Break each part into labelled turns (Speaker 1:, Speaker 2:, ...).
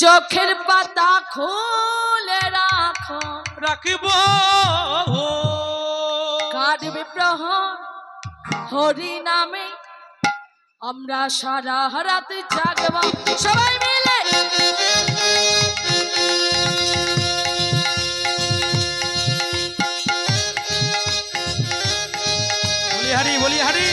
Speaker 1: চোখের পাতা খুলে রাখো,
Speaker 2: রাখিব
Speaker 1: কাটবে প্রহর হরি নামে, আমরা সারা রাত জাগব সবাই মিলে।
Speaker 2: বলিহারি বলিহারি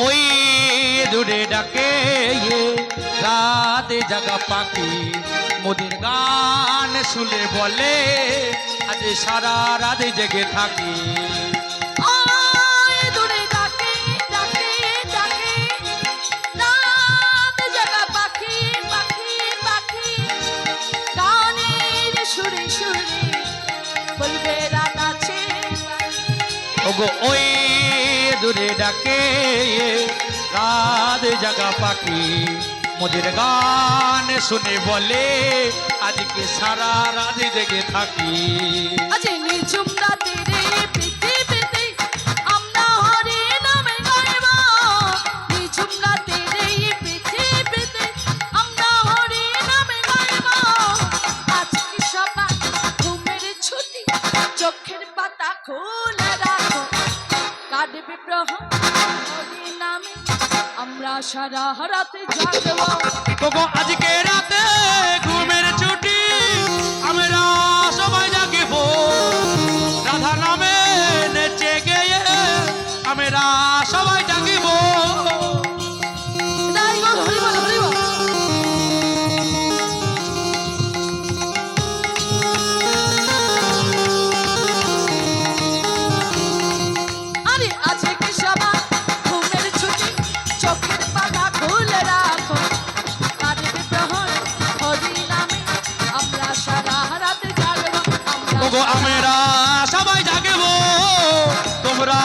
Speaker 2: ওই দূরে ডাকে রাতে জাগা পাখি, মোদের গান শুনে বলে আজ সারা রাতে জেগে থাকি। ওগো ওই দূরে ডাকে রাত জাগা পাখি, মোদের গান শুনে বলে আজকে সারা রাত জেগে থাকি।
Speaker 1: চোখের পাতা খুলে রাখো, কাটবে প্রহর হরি নামে, আমরা সারা রাতে জাগব।
Speaker 2: ওগো আজকে রাতে ঘুমের ছুটি, আমরা সবাই জাগিব, রাধা নামে নেচে গেয়ে আমরা সবাই জাগিব। আমরা সবাই জাগিব, তোমরা